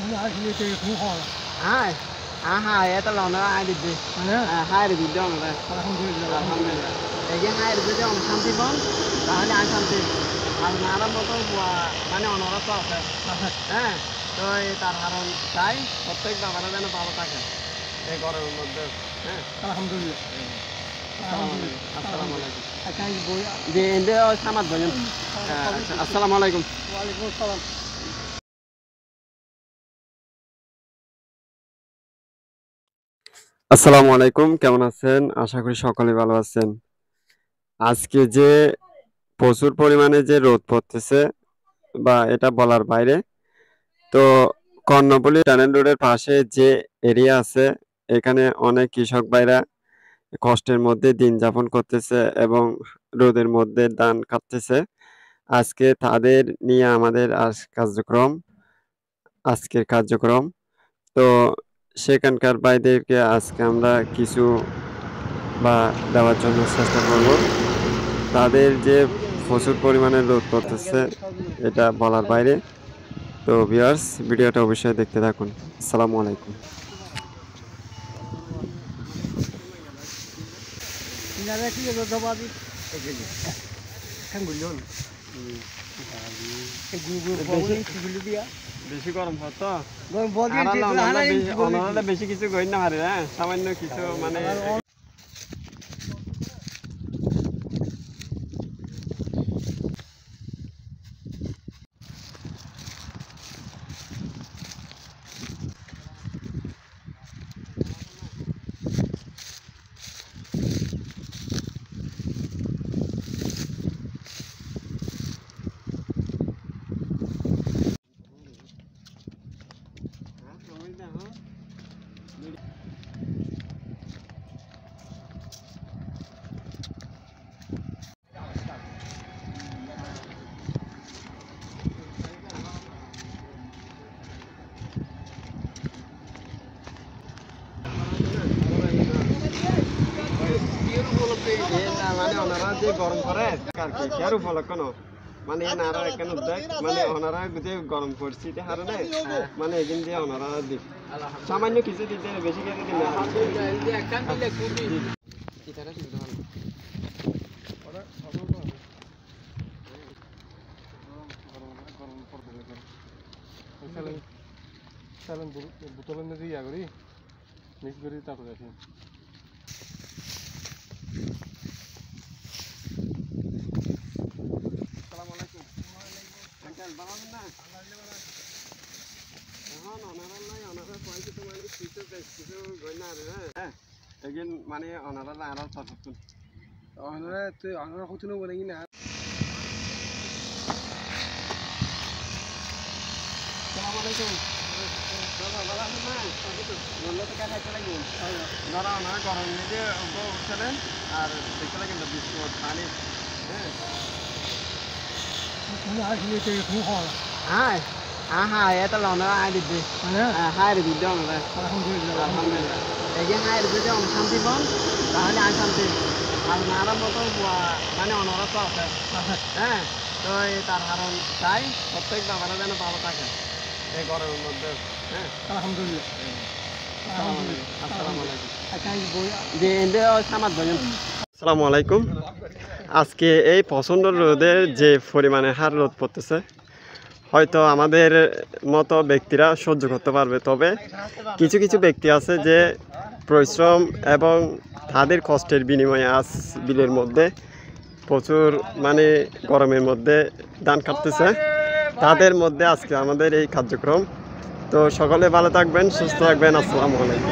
Hai, hai ya tao nó ai được gì? Hai được gì đâu mà. Alhamdulillah. Cái hai được gì ông শান্তি বল? তাহলে আর শান্তি। আর নারা মতো মানে অনরত আছে। হ্যাঁ, তো তার কারণ চাই প্রত্যেক বাবারা যেন ভালো থাকে এই গরমের মধ্যে। হ্যাঁ, আলহামদুলিল্লাহ। আসসালামু আলাইকুম। জি, এন্ডে সামাদ বলেন। আসসালামু আলাইকুম। ওয়া আলাইকুম আসসালাম। আসসালামু আলাইকুম, কেমন আছেন? আশা করি সকলে ভালো আছেন। আজকে যে প্রচুর পরিমাণে যে রোদ পড়তেছে বা এটা বলার বাইরে। তো কর্ণফুলী টানেল রোডের পাশে যে এরিয়া আছে এখানে অনেক কৃষক ভাইরা কষ্টের মধ্যে দিন যাপন করতেছে এবং রোদের মধ্যে ধান কাটতেছে। আজকে তাদের নিয়ে আমাদের আজকের কার্যক্রম। তো সেখানকার ভাইদেরকে আজকে আমরা কিছু দেওয়ার জন্য চেষ্টা করব। তাদের যে প্রচুর পরিমাণে রোদ পড়তেছে এটা বলার বাইরে। তো ভিউয়ার্স, ভিডিওটা অবশ্যই দেখতে থাকুন। আসসালামু আলাইকুম। বেশি গরম হয় তো বেশি কিছু কই না পারে। হ্যাঁ, সামান্য কিছু মানে মানে ওনারা যে গরম করে আর কি কেয়ার উপলক্ষ ন মানে নারা কেন দেখ মানে ওনারা যে গরম পরিস্থিতি হারে মানে এদিন দিয়ে ওনারা দিক সামান্য কিছু দিতে বেশি কিছু দিন বোতলের মধ্যে ইয়া করি মিক্স করি তারপরে আসি। মানে ওনারা আরো ততক্ষণ ওনারা হচ্ছে না বলে কিনা। গরম নিতে উঠছিলেন আর দেখতে লাগেন বিস্কুট পানি। হ্যাঁ হ্যাঁ ya tao nó ai được gì? Hai được gì đâu mà. Alhamdulillah. Cái hai được gì ông শান্তি বল? তাহলে আর শান্তি। আর নারা মতো মানে অনরত আছে। হ্যাঁ, তো তার কারণ চাই প্রত্যেক বাবারা যেন ভালো থাকে এই গরমের মধ্যে। হ্যাঁ, আলহামদুলিল্লাহ। আসসালামু আলাইকুম। জি, এন্ডে সামাদ বলেন। আসসালামু আলাইকুম। আজকে এই প্রচণ্ড রোদের যে পরিমাণে হার রোদ পড়তেছে হয়তো আমাদের মতো ব্যক্তিরা সহ্য করতে পারবে, তবে কিছু কিছু ব্যক্তি আছে যে পরিশ্রম এবং তাদের কষ্টের বিনিময়ে আজ বিলের মধ্যে প্রচুর মানে গরমের মধ্যে ধান কাটতেছে। তাদের মধ্যে আজকে আমাদের এই কার্যক্রম। তো সকলে ভালো থাকবেন, সুস্থ থাকবেন। আসসালামু আলাইকুম।